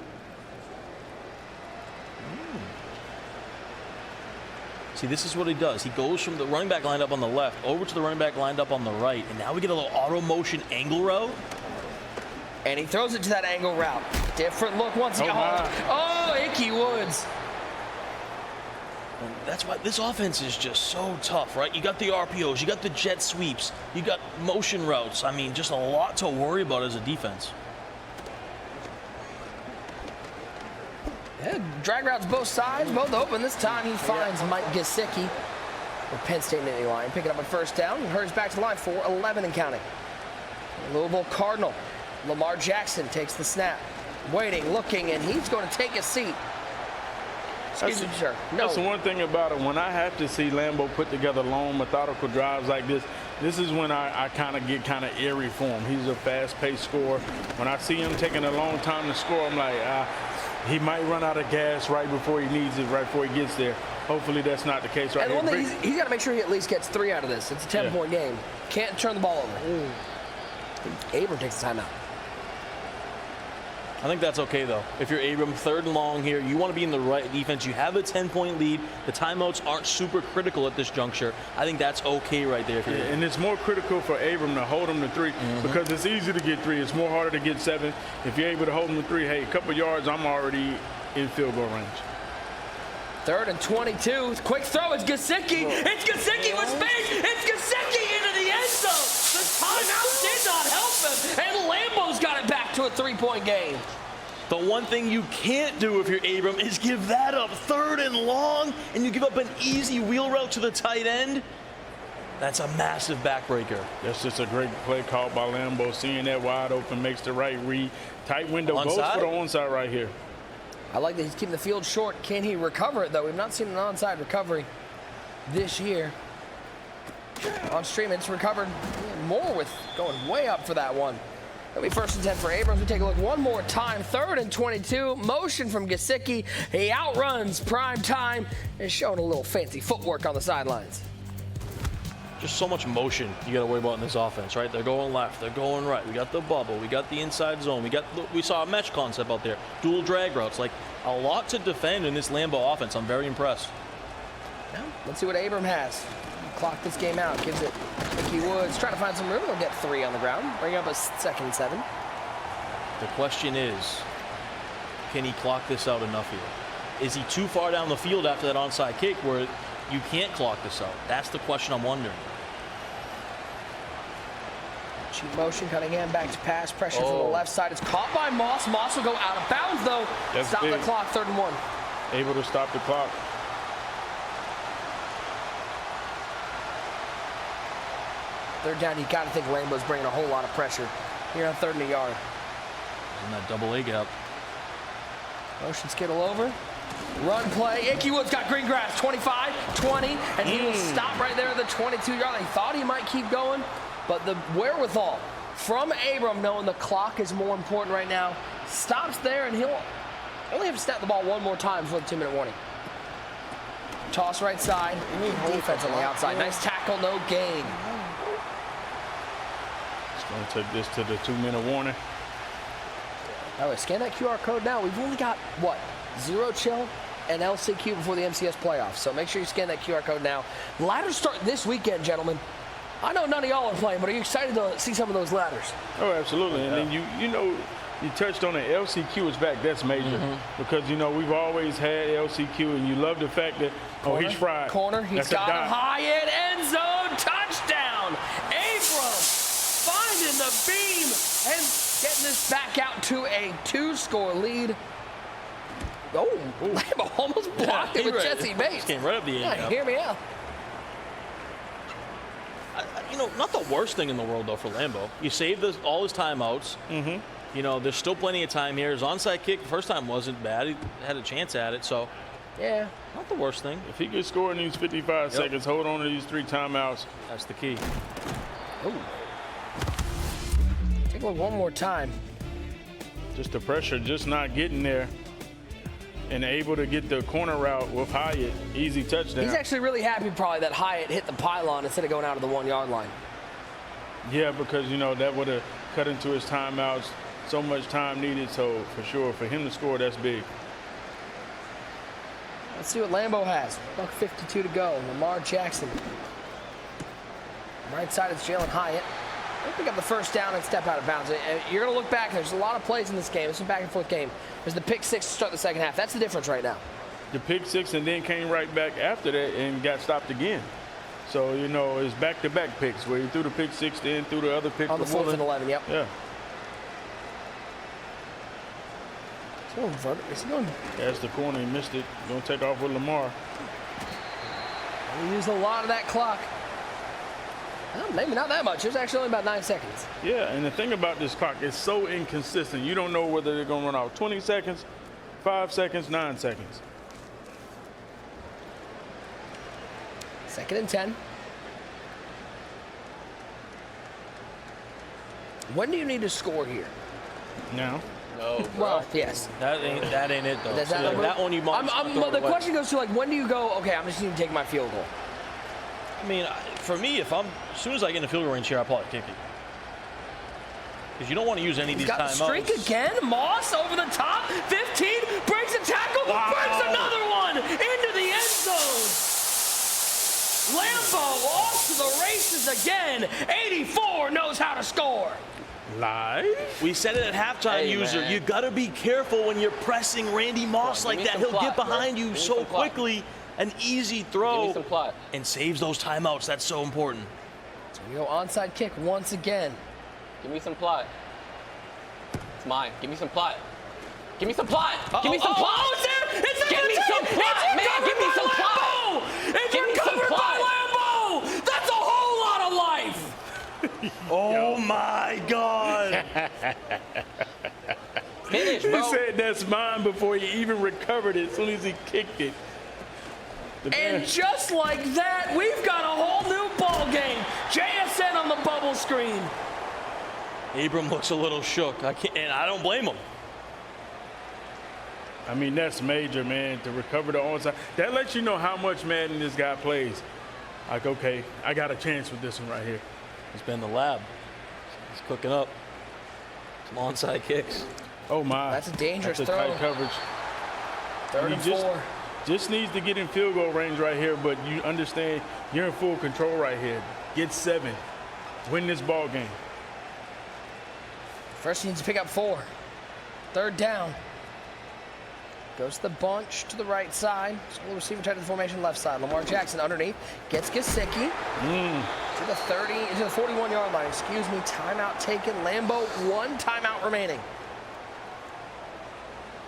[SPEAKER 3] See, this is what he does. He goes from the running back lined up on the left over to the running back lined up on the right, and now we get a little auto motion angle route.
[SPEAKER 2] And he throws it to that angle route. Different look once again. Oh, Icky Woods.
[SPEAKER 3] And that's why this offense is just so tough, right? You got the RPOs, you got the jet sweeps, you got motion routes. I mean, just a lot to worry about as a defense.
[SPEAKER 2] Yeah, drag routes both sides, both open. This time he finds Mike Gesicki with Penn State Navy line. Picking up a 1st down and hurries back to the line for 11 and counting. Louisville Cardinal. Lamar Jackson takes the snap. Waiting, looking, and he's going to take a seat. Excuse me, sir. No.
[SPEAKER 1] That's the one thing about it. When I have to see Lambo put together long, methodical drives like this is when I kind of get kind of eerie for him. He's a fast-paced scorer. When I see him taking a long time to score, I'm like, he might run out of gas right before he needs it, right before he gets there. Hopefully that's not the case right
[SPEAKER 2] and
[SPEAKER 1] here.
[SPEAKER 2] One thing he's got to make sure he at least gets 3 out of this. It's a 10-point game. Can't turn the ball over. Abram takes the timeout.
[SPEAKER 3] I think that's okay, though. If you're Abram, 3rd and long here, you want to be in the right defense. You have a 10-point lead. The timeouts aren't super critical at this juncture. I think that's okay right there. If you're
[SPEAKER 1] and it's more critical for Abram to hold him to 3 because it's easy to get 3. It's more harder to get 7. If you're able to hold him to 3, hey, a couple yards, I'm already in field goal range.
[SPEAKER 2] 3rd and 22. Quick throw. It's Gesicki. It's Gesicki with space. It's Gesicki into the end zone. The timeout did not help him. And Lambo's got it back to a 3-point game.
[SPEAKER 3] The one thing you can't do if you're Abram is give that up 3rd and long, and you give up an easy wheel route to the tight end. That's a massive backbreaker.
[SPEAKER 1] That's just a great play called by Lambo. Seeing that wide open, makes the right read. Tight window, goes for the onside right here.
[SPEAKER 2] I like that he's keeping the field short. Can he recover it, though? We've not seen an onside recovery this year. On stream, it's recovered more with going way up for that one. It'll be 1st and 10 for Abrams. We take a look one more time. 3rd and 22. Motion from Gesicki. He outruns prime time and showing a little fancy footwork on the sidelines.
[SPEAKER 3] Just so much motion you got to worry about in this offense, right? They're going left, they're going right. We got the bubble, we got the inside zone, we saw a mesh concept out there, dual drag routes. Like, a lot to defend in this Lambo offense. I'm very impressed.
[SPEAKER 2] Now, let's see what Abram has. Clock this game out, gives it Mickey Woods. Trying to find some room. He'll get 3 on the ground. Bring up a 2nd and 7.
[SPEAKER 3] The question is, can he clock this out enough here? Is he too far down the field after that onside kick where you can't clock this out? That's the question I'm wondering.
[SPEAKER 2] Cheap motion, Cunningham back to pass. Pressure from the left side. It's caught by Moss. Moss will go out of bounds, though.
[SPEAKER 1] That's
[SPEAKER 2] stop
[SPEAKER 1] big.
[SPEAKER 2] the clock, 3rd and 1.
[SPEAKER 1] Able to stop the clock.
[SPEAKER 2] Third down, you got to think Lambo's bringing a whole lot of pressure here on 3rd and a yard.
[SPEAKER 3] In that double A gap.
[SPEAKER 2] Motion skittle over. Run play. Icky Woods got green grass. 25, 20, and he will stop right there at the 22-yard. They thought he might keep going, but the wherewithal from Abram, knowing the clock is more important right now, stops there, and he'll only have to snap the ball one more time for the 2-minute warning. Toss right side. Defense on the outside. Nice tackle, no gain.
[SPEAKER 1] Going to take this to the 2-minute warning.
[SPEAKER 2] By the way, scan that QR code now. We've only got, what, 0 chill and LCQ before the MCS playoffs. So make sure you scan that QR code now. Ladders start this weekend, gentlemen. I know none of y'all are playing, but are you excited to see some of those ladders?
[SPEAKER 1] Oh, absolutely. And then you know, you touched on it. LCQ is back. That's major because, you know, we've always had LCQ, and you love the fact that, he's fried.
[SPEAKER 2] Corner, he's got him high in end zone. Touchdown. Abram finding the beam and getting this back out to a 2-score lead. Lambo almost blocked it with Jesse Bates.
[SPEAKER 3] Came right up the end.
[SPEAKER 2] Hear me out.
[SPEAKER 3] You know, not the worst thing in the world, though, for Lambo. You saved all his timeouts. You know, there's still plenty of time here. His onside kick the first time wasn't bad. He had a chance at it, so
[SPEAKER 2] yeah,
[SPEAKER 3] not the worst thing.
[SPEAKER 1] If he could score in these 55 seconds, hold on to these 3 timeouts.
[SPEAKER 3] That's the key.
[SPEAKER 2] Take a look one more time.
[SPEAKER 1] Just the pressure, just not getting there. And able to get the corner route with Hyatt. Easy touchdown.
[SPEAKER 2] He's actually really happy probably that Hyatt hit the pylon instead of going out of the 1-yard line.
[SPEAKER 1] Yeah, because, you know, that would have cut into his timeouts. So much time needed, so for sure, for him to score, that's big.
[SPEAKER 2] Let's see what Lambo has. $1:52 to go. Lamar Jackson. Right side, it's Jalen Hyatt. He'll pick up the 1st down and step out of bounds. You're going to look back. There's a lot of plays in this game. It's a back-and-forth game. There's the pick 6 to start the second half. That's the difference right now.
[SPEAKER 1] The pick 6 and then came right back after that and got stopped again. So, you know, it's back-to-back picks where he threw the pick 6, then threw the other pick.
[SPEAKER 2] On the 4th and 11, yep.
[SPEAKER 1] Yeah.
[SPEAKER 2] Is he going?
[SPEAKER 1] That's the corner. He missed it. Going to take off with Lamar.
[SPEAKER 2] We used a lot of that clock. Well, maybe not that much. It was actually only about 9 seconds.
[SPEAKER 1] Yeah, and the thing about this clock, it's so inconsistent. You don't know whether they're going to run out 20 seconds, 5 seconds, 9 seconds.
[SPEAKER 2] 2nd and 10. When do you need to score here?
[SPEAKER 1] Now.
[SPEAKER 3] No.
[SPEAKER 2] Well, yes.
[SPEAKER 3] That ain't it, though.
[SPEAKER 2] That
[SPEAKER 3] one you might.
[SPEAKER 2] But the question goes to, like, when do you go, okay, I'm just going to take my field goal?
[SPEAKER 3] I mean, for me, as soon as I get in the field goal range here, I'll probably kick it. because you don't want to use any of these
[SPEAKER 2] Got the
[SPEAKER 3] timeouts.
[SPEAKER 2] streak again. Moss over the top. 15. Breaks a tackle.
[SPEAKER 3] Wow.
[SPEAKER 2] Breaks another one into the end zone. Lambo off to the races again. 84 knows how to score.
[SPEAKER 1] Live?
[SPEAKER 3] We said it at halftime,
[SPEAKER 4] Hey,
[SPEAKER 3] user.
[SPEAKER 4] man.
[SPEAKER 3] You got to be careful when you're pressing Randy Moss
[SPEAKER 4] Come on,
[SPEAKER 3] like
[SPEAKER 4] give
[SPEAKER 3] that.
[SPEAKER 4] me some
[SPEAKER 3] He'll get
[SPEAKER 4] plot, bro.
[SPEAKER 3] behind you
[SPEAKER 4] Give me
[SPEAKER 3] so
[SPEAKER 4] some plot.
[SPEAKER 3] quickly. An easy
[SPEAKER 4] Give
[SPEAKER 3] throw
[SPEAKER 4] me some plot.
[SPEAKER 3] and saves those timeouts. That's so important.
[SPEAKER 2] So we go onside kick once again.
[SPEAKER 4] Give me some plot. It's mine. Give me some plot. Give me some plot. Give me some plot.
[SPEAKER 2] Oh, it's there! It's there!
[SPEAKER 4] Give me some plot, man. Give me some plot.
[SPEAKER 2] It's
[SPEAKER 4] Give me some
[SPEAKER 2] recovered by
[SPEAKER 4] plot.
[SPEAKER 2] Lambo! That's a whole lot of life!
[SPEAKER 3] Oh my God.
[SPEAKER 4] Finish,
[SPEAKER 1] He
[SPEAKER 4] bro.
[SPEAKER 1] said that's mine before he even recovered it as soon as he kicked it. The
[SPEAKER 2] And
[SPEAKER 1] man-
[SPEAKER 2] just like that, we've got a whole new ball game. JSN on the bubble screen.
[SPEAKER 3] Abram looks a little shook. And I don't blame him.
[SPEAKER 1] I mean, that's major, man, to recover the onside. That lets you know how much Madden this guy plays. Like, okay, I got a chance with this one right here.
[SPEAKER 3] He's been in the lab. He's cooking up some onside kicks.
[SPEAKER 1] Oh, my.
[SPEAKER 2] That's a dangerous
[SPEAKER 1] That's a
[SPEAKER 2] throw.
[SPEAKER 1] tight coverage.
[SPEAKER 2] Third and
[SPEAKER 1] He just-
[SPEAKER 2] 4.
[SPEAKER 1] Just needs to get in field goal range right here, but you understand you're in full control right here. Get 7. Win this ball game.
[SPEAKER 2] First, he needs to pick up 4. Third down. Goes to the bunch to the right side. School receiver tight to the formation left side. Lamar Jackson underneath. Gets Gesicki. To the 30, to the 41-yard line. Excuse me. Timeout taken. Lambo, 1 timeout remaining.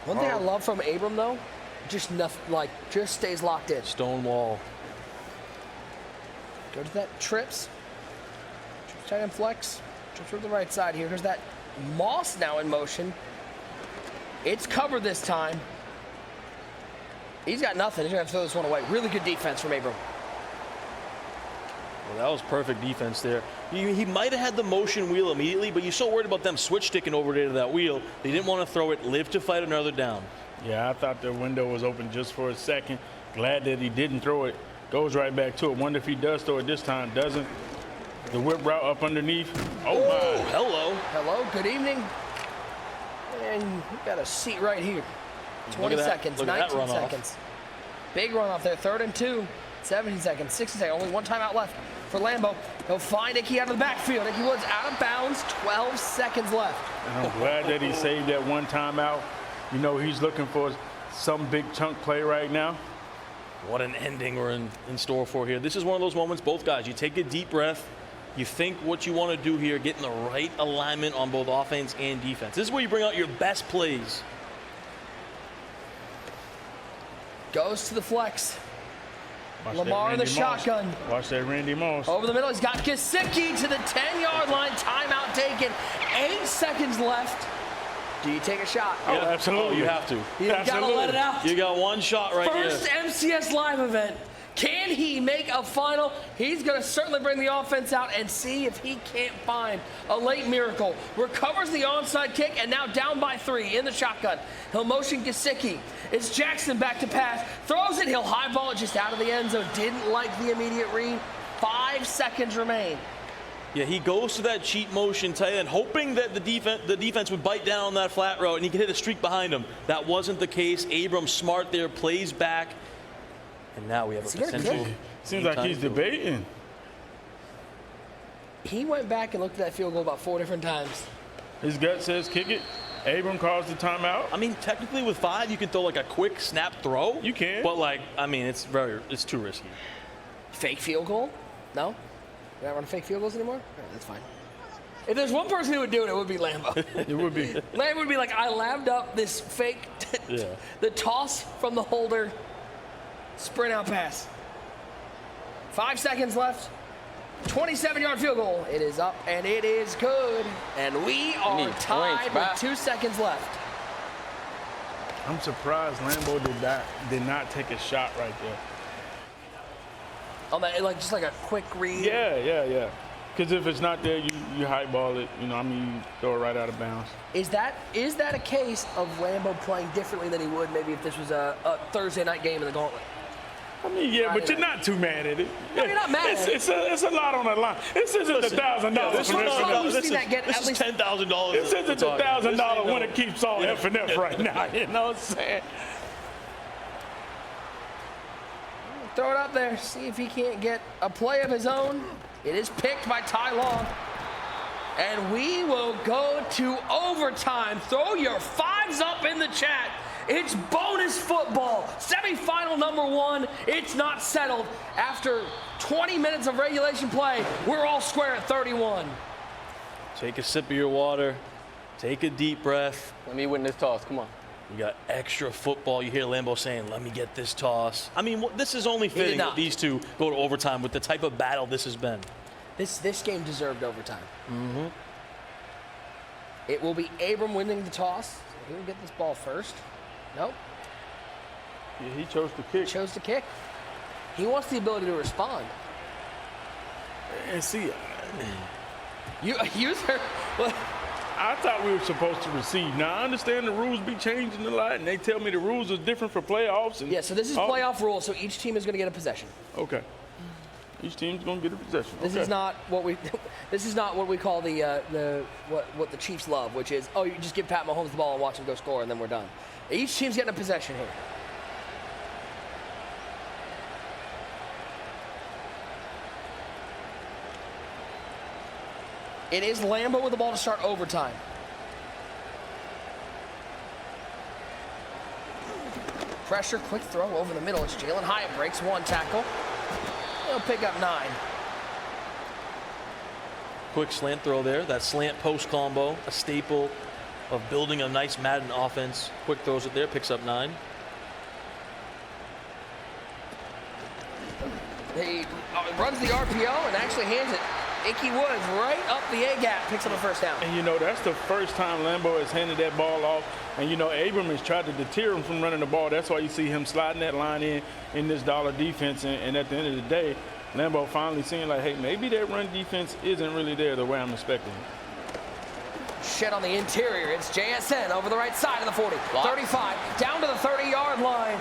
[SPEAKER 2] One thing I love from Abram, though, just nothing, like, just stays locked in.
[SPEAKER 3] Stonewall.
[SPEAKER 2] Go to that trips. Trips tight end flex. Trips to the right side here. Here's that Moss now in motion. It's covered this time. He's got nothing. He's going to throw this one away. Really good defense from Abram.
[SPEAKER 3] Well, that was perfect defense there. He might have had the motion wheel immediately, but you're so worried about them switch sticking over there to that wheel. They didn't want to throw it, live to fight another down.
[SPEAKER 1] Yeah, I thought the window was open just for a second. Glad that he didn't throw it. Goes right back to it. Wonder if he does throw it this time. Doesn't. The whip route up underneath. Oh,
[SPEAKER 3] Oh,
[SPEAKER 1] my.
[SPEAKER 3] hello.
[SPEAKER 2] Hello, good evening. And we got a seat right here. 20
[SPEAKER 3] Look at that-
[SPEAKER 2] seconds,
[SPEAKER 3] look at that
[SPEAKER 2] 19
[SPEAKER 3] runoff.
[SPEAKER 2] seconds. Big runoff there. 3rd and 2. 17 seconds, 60 seconds. Only 1 timeout left for Lambo. He'll find Icky out of the backfield. Icky Woods out of bounds. 12 seconds left.
[SPEAKER 1] And I'm glad that he saved that one timeout. You know, he's looking for some big chunk play right now.
[SPEAKER 3] What an ending we're in store for here. This is one of those moments, both guys, you take a deep breath, you think what you want to do here, get in the right alignment on both offense and defense. This is where you bring out your best plays.
[SPEAKER 2] Goes to the flex.
[SPEAKER 1] Watch
[SPEAKER 2] Lamar
[SPEAKER 1] that
[SPEAKER 2] in the
[SPEAKER 1] Randy Moss.
[SPEAKER 2] shotgun.
[SPEAKER 1] Watch that Randy Moss.
[SPEAKER 2] Over the middle, he's got Gesicki to the 10-yard line. Timeout taken. 8 seconds left. Do you take a shot?
[SPEAKER 1] Oh, absolutely.
[SPEAKER 3] Oh, you have to.
[SPEAKER 2] You gotta
[SPEAKER 1] Absolutely.
[SPEAKER 2] let it out.
[SPEAKER 3] You got one shot right
[SPEAKER 2] First
[SPEAKER 3] there.
[SPEAKER 2] MCS live event. Can he make a final? He's going to certainly bring the offense out and see if he can't find a late miracle. Recovers the onside kick and now down by 3 in the shotgun. He'll motion Gesicki. It's Jackson back to pass. Throws it. He'll highball it just out of the end zone. Didn't like the immediate read. 5 seconds remain.
[SPEAKER 3] Yeah, he goes to that cheat motion tight end, hoping that the defense would bite down on that flat route and he could hit a streak behind him. That wasn't the case. Abram smart there, plays back. And now we have a
[SPEAKER 2] he gonna
[SPEAKER 3] potential.
[SPEAKER 2] kick?
[SPEAKER 1] Seems like he's debating.
[SPEAKER 2] He went back and looked at that field goal about 4 different times.
[SPEAKER 1] His gut says kick it. Abram calls the timeout.
[SPEAKER 3] I mean, technically with 5, you can throw like a quick snap throw.
[SPEAKER 1] You can.
[SPEAKER 3] But like, I mean, it's too risky.
[SPEAKER 2] Fake field goal? No? We're not running fake field goals anymore? All right, that's fine. If there's one person who would do it, it would be Lambo.
[SPEAKER 1] It would be.
[SPEAKER 2] Lambo would be like, I labbed up this fake,
[SPEAKER 3] Yeah.
[SPEAKER 2] the toss from the holder, sprint out pass. 5 seconds left. 27-yard field goal. It is up and it is good. And we are
[SPEAKER 4] need
[SPEAKER 2] tied
[SPEAKER 4] points,
[SPEAKER 2] with
[SPEAKER 4] bruh.
[SPEAKER 2] 2 seconds left.
[SPEAKER 1] I'm surprised Lambo did not take a shot right there.
[SPEAKER 2] On that, like just like a quick read.
[SPEAKER 1] Yeah. Because if it's not there, you highball it. You know, I mean, you throw it right out of bounds.
[SPEAKER 2] Is that a case of Lambo playing differently than he would maybe if this was a Thursday night game in the gauntlet?
[SPEAKER 1] I mean, yeah, but you're not too mad at it.
[SPEAKER 2] No, you're not mad at it.
[SPEAKER 1] It's a lot on the line. This isn't $1,000.
[SPEAKER 3] This is $10,000.
[SPEAKER 1] This isn't the $1,000 winner keeps all F&F right now. You know what I'm saying?
[SPEAKER 2] Throw it up there. See if he can't get a play of his own. It is picked by Ty Long. And we will go to overtime. Throw your fives up in the chat. It's bonus football. Semifinal number 1. It's not settled. After 20 minutes of regulation play, we're all square at 31.
[SPEAKER 3] Take a sip of your water. Take a deep breath.
[SPEAKER 4] Let me win this toss. Come on.
[SPEAKER 3] You got extra football. You hear Lambo saying, let me get this toss. I mean, this is only fitting that these two go to overtime with the type of battle this has been.
[SPEAKER 2] This game deserved overtime. It will be Abram winning the toss. So he will get this ball first. Nope.
[SPEAKER 1] Yeah, he chose to kick.
[SPEAKER 2] Chose to kick. He wants the ability to respond.
[SPEAKER 1] And see,
[SPEAKER 2] User.
[SPEAKER 1] I thought we were supposed to receive. Now, I understand the rules be changing a lot, and they tell me the rules are different for playoffs. And
[SPEAKER 2] Yeah, so this is playoff rules, so each team is going to get a possession.
[SPEAKER 1] Okay. Each team's going to get a possession.
[SPEAKER 2] This is not what we call what the Chiefs love, which is, oh, you just give Pat Mahomes the ball and watch him go score, and then we're done. Each team's getting a possession here. It is Lambo with the ball to start overtime. Pressure, quick throw over the middle. It's Jalen Hyatt breaks one tackle. He'll pick up 9.
[SPEAKER 3] Quick slant throw there. That slant post combo, a staple of building a nice Madden offense. Quick throws it there, picks up 9.
[SPEAKER 2] He runs the RPO and actually hands it Icky Woods right up the A-gap, picks up a first down.
[SPEAKER 1] And, you know, that's the first time Lambo has handed that ball off. And, you know, Abram has tried to deter him from running the ball. That's why you see him sliding that line in this dollar defense. And at the end of the day, Lambo finally seeing like, hey, maybe that run defense isn't really there the way I'm expecting.
[SPEAKER 2] Shed on the interior. It's JSN over the right side of the 40. 35, down to the 30-yard line.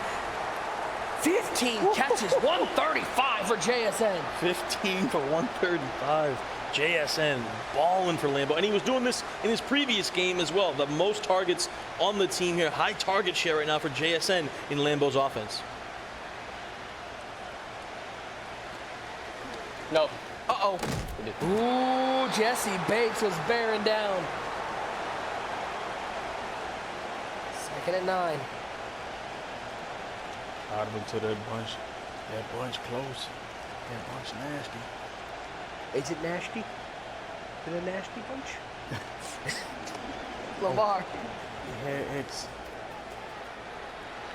[SPEAKER 2] 15 catches, 135 for JSN.
[SPEAKER 3] 15 for 135. JSN balling for Lambo. And he was doing this in his previous game as well. The most targets on the team here. High target share right now for JSN in Lambo's offense.
[SPEAKER 4] No.
[SPEAKER 2] Uh-oh. Ooh, Jesse Bates was bearing down. 2nd and 9.
[SPEAKER 1] Out of into that bunch. That bunch close. That bunch nasty.
[SPEAKER 2] Is it nasty? Is it a nasty bunch? LeVar.
[SPEAKER 1] Yeah, X.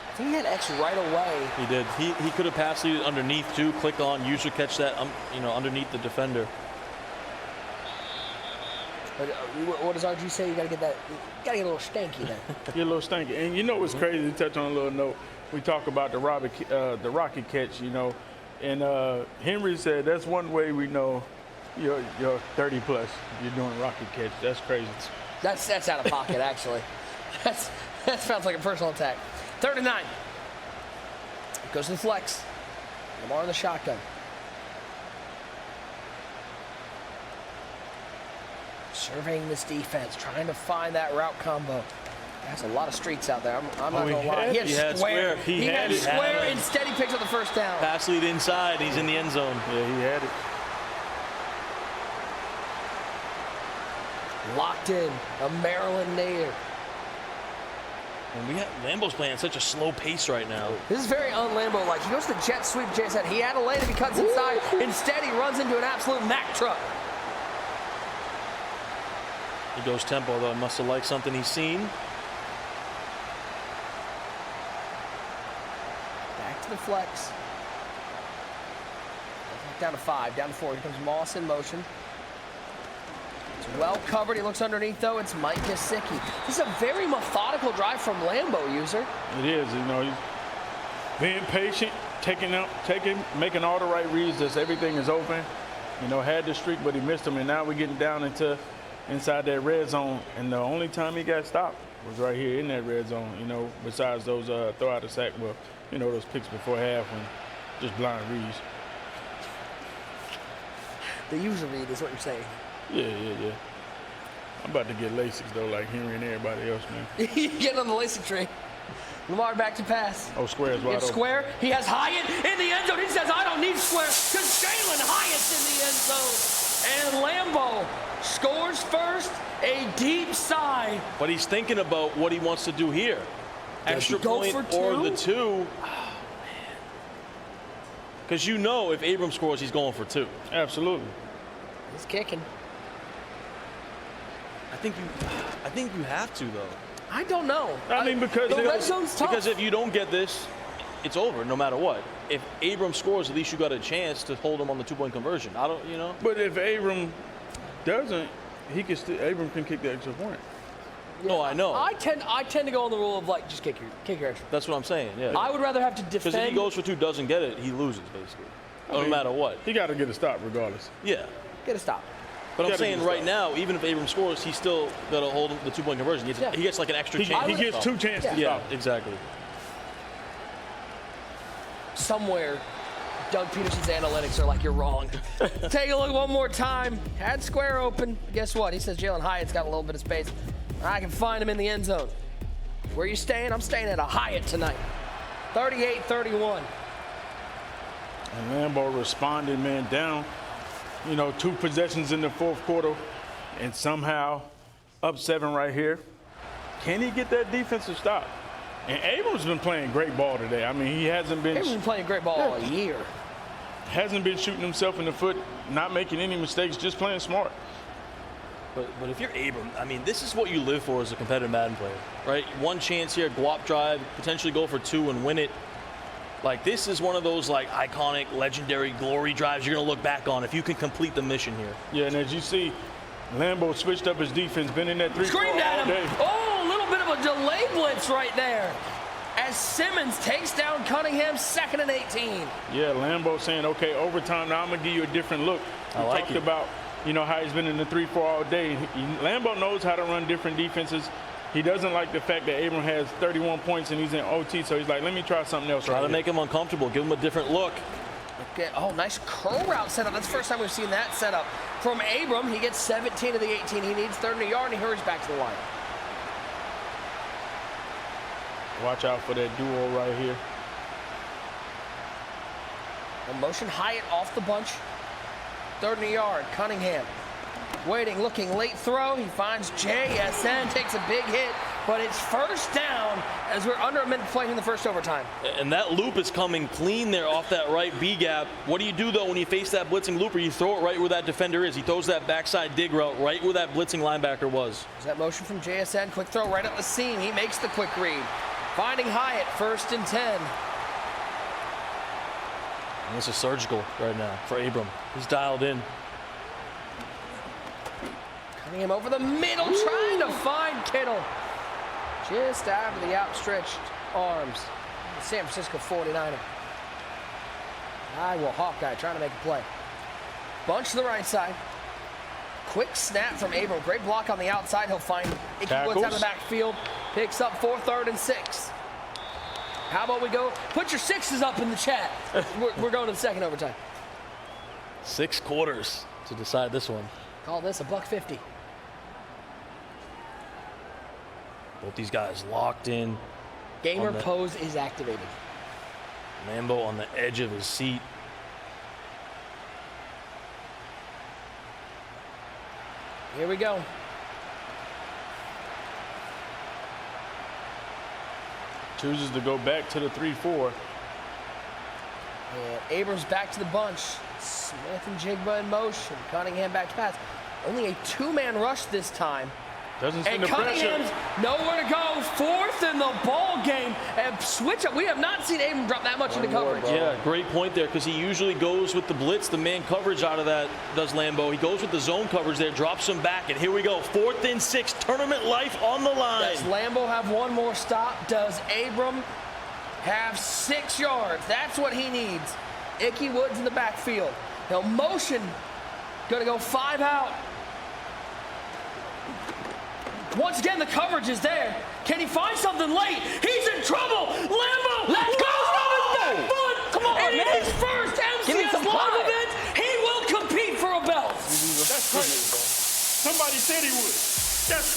[SPEAKER 2] I think he had X right away.
[SPEAKER 3] He did. He could have passed it underneath too. Click on, user catch that, underneath the defender.
[SPEAKER 2] But what does RG say? You gotta get that. You gotta get a little stanky then.
[SPEAKER 1] Get a little stanky. And you know what's crazy? To touch on a little note. We talk about the rocket catch, you know, and Henry said that's one way we know you're 30 plus. You're doing rocket catch. That's crazy.
[SPEAKER 2] That's out of pocket actually. That sounds like a personal attack. 3rd and 9. Goes to the flex. Lamar in the shotgun. Surveying this defense, trying to find that route combo. There's a lot of streets out there. I'm not going to lie. He had square. He had square. Instead, he picks up the first down.
[SPEAKER 3] Pass lead inside. He's in the end zone.
[SPEAKER 1] Yeah, he had it.
[SPEAKER 2] Locked in. A Maryland native.
[SPEAKER 3] And Lambo's playing at such a slow pace right now.
[SPEAKER 2] This is very un-Lambo-like. He goes to jet sweep. JSN. He had a lane if he cuts inside. Instead, he runs into an absolute Mack truck.
[SPEAKER 3] He goes tempo, though. Must have liked something he's seen.
[SPEAKER 2] To the flex. Down to 5, down to 4. Here comes Moss in motion. It's well covered. He looks underneath, though. It's Mike Gesicki. This is a very methodical drive from Lambo, user.
[SPEAKER 1] It is. You know, he's being patient, making all the right reads. Just everything is open. You know, had the streak, but he missed them. And now we're getting down inside that red zone. And the only time he got stopped was right here in that red zone. You know, besides those throw out the sack. Well, you know, those picks before half when Just blind reads.
[SPEAKER 2] The user read is what you're saying.
[SPEAKER 1] Yeah. I'm about to get LASIK though, like Henry and everybody else, man.
[SPEAKER 2] Getting on the LASIK train. Lamar back to pass.
[SPEAKER 1] Oh, square is wide
[SPEAKER 2] It's
[SPEAKER 1] open.
[SPEAKER 2] square. He has Hyatt in the end zone. He says, I don't need square because Jalen Hyatt's in the end zone. And Lambo scores first, a deep sigh.
[SPEAKER 3] But he's thinking about what he wants to do here. Extra
[SPEAKER 2] he go
[SPEAKER 3] point
[SPEAKER 2] for
[SPEAKER 3] or
[SPEAKER 2] two?
[SPEAKER 3] the 2. Oh, man. Because you know if Abram scores, he's going for 2.
[SPEAKER 1] Absolutely.
[SPEAKER 2] He's kicking.
[SPEAKER 3] I think you have to, though.
[SPEAKER 2] I don't know.
[SPEAKER 1] I mean, because
[SPEAKER 2] the red zone's tough.
[SPEAKER 3] Because if you don't get this, it's over no matter what. If Abram scores, at least you got a chance to hold him on the 2-point conversion. I don't, you know.
[SPEAKER 1] But if Abram doesn't, he can still. Abram can kick the extra point.
[SPEAKER 3] No, I know.
[SPEAKER 2] I tend to go on the rule of like just kick your extra.
[SPEAKER 3] That's what I'm saying. Yeah.
[SPEAKER 2] I would rather have to defend.
[SPEAKER 3] Because if he goes for 2, doesn't get it, he loses basically. No matter what.
[SPEAKER 1] He got to get a stop regardless.
[SPEAKER 3] Yeah.
[SPEAKER 2] Get a stop.
[SPEAKER 3] But I'm
[SPEAKER 1] gotta
[SPEAKER 3] saying
[SPEAKER 1] get a
[SPEAKER 3] right
[SPEAKER 1] stop.
[SPEAKER 3] now, even if Abram scores, he's still got to hold the 2-point conversion. He gets like an extra chance.
[SPEAKER 1] He gets 2 chances to
[SPEAKER 3] Yeah,
[SPEAKER 1] stop.
[SPEAKER 3] exactly.
[SPEAKER 2] Somewhere, Doug Peterson's analytics are like, you're wrong. Take a look one more time. Had square open. Guess what? He says Jalen Hyatt's got a little bit of space. I can find him in the end zone. Where are you staying? I'm staying at a Hyatt tonight. 38-31.
[SPEAKER 1] And Lambo responded, man, down. 2 possessions in the 4th quarter, and somehow up 7 right here. Can he get that defensive stop? And Abram's been playing great ball today. I mean, he hasn't been.
[SPEAKER 2] He's been playing great ball all year.
[SPEAKER 1] Hasn't been shooting himself in the foot, not making any mistakes, just playing smart.
[SPEAKER 3] But if you're Abram, I mean, this is what you live for as a competitive Madden player, right? One chance here, guap drive, potentially go for 2 and win it. Like, this is one of those, like, iconic, legendary glory drives you're going to look back on if you can complete the mission here.
[SPEAKER 1] Yeah, and as you see, Lambo switched up his defense, been in that 3-4
[SPEAKER 2] Screamed at
[SPEAKER 1] all
[SPEAKER 2] him.
[SPEAKER 1] day.
[SPEAKER 2] Oh, a little bit of a delay blitz right there. As Simmons takes down Cunningham, 2nd and 18.
[SPEAKER 1] Yeah, Lambo saying, okay, overtime, now I'm going to give you a different look.
[SPEAKER 3] I like
[SPEAKER 1] talked
[SPEAKER 3] it.
[SPEAKER 1] about, how he's been in the 3-4 all day. Lambo knows how to run different defenses. He doesn't like the fact that Abram has 31 points and he's in OT, so he's like, let me try something else.
[SPEAKER 3] Try to make him uncomfortable, give him a different look.
[SPEAKER 2] Okay. Oh, nice curl route setup. That's the first time we've seen that setup from Abram. He gets 17 of the 18. He needs 3rd and a yard, and he hurries back to the line.
[SPEAKER 1] Watch out for that duo right here.
[SPEAKER 2] A motion Hyatt off the bunch. 3rd and a yard. Cunningham waiting, looking, late throw. He finds JSN, takes a big hit, but it's 1st down as we're under a minute playing in the 1st overtime.
[SPEAKER 3] And that loop is coming clean there off that right B gap. What do you do, though, when you face that blitzing looper? You throw it right where that defender is. He throws that backside dig route right where that blitzing linebacker was.
[SPEAKER 2] There's that motion from JSN. Quick throw right up the seam. He makes the quick read. Finding Hyatt, 1st and 10.
[SPEAKER 3] And this is surgical right now for Abram. He's dialed in.
[SPEAKER 2] Cunningham over the middle, trying to find Kittle. Just out of the outstretched arms. The San Francisco 49er. Iowa Hawkeye trying to make a play. Bunch to the right side. Quick snap from Abram. Great block on the outside. He'll find Icky Woods out of the backfield. Picks up 4th, 3rd, and 6. How about we go? Put your 6s up in the chat. We're going to the 2nd overtime.
[SPEAKER 3] 6 quarters to decide this one.
[SPEAKER 2] Call this a $1.50.
[SPEAKER 3] Both these guys locked in.
[SPEAKER 2] Gamer pose is activated.
[SPEAKER 3] Lambo on the edge of his seat.
[SPEAKER 2] Here we go.
[SPEAKER 1] Chooses to go back to the 3-4.
[SPEAKER 2] And Abrams back to the bunch. Smith and Jigba in motion. Cunningham back to pass. Only a 2-man rush this time.
[SPEAKER 1] Doesn't send
[SPEAKER 2] And
[SPEAKER 1] the pressure.
[SPEAKER 2] Cunningham's nowhere to go. 4th in the ball game. And switch up. We have not seen Abram drop that much into coverage.
[SPEAKER 3] Yeah, great point there, because he usually goes with the blitz, the man coverage out of that, does Lambo. He goes with the zone coverage there, drops him back, and here we go. 4th and 6, tournament life on the line.
[SPEAKER 2] Does Lambo have one more stop? Does Abram have 6 yards? That's what he needs. Icky Woods in the backfield. He'll motion. Going to go 5 out. Once again, the coverage is there. Can he find something late? He's in trouble. Lambo.
[SPEAKER 4] Let's go!
[SPEAKER 2] Back foot.
[SPEAKER 4] Come on,
[SPEAKER 2] and
[SPEAKER 4] man.
[SPEAKER 2] it is
[SPEAKER 1] said he would. That's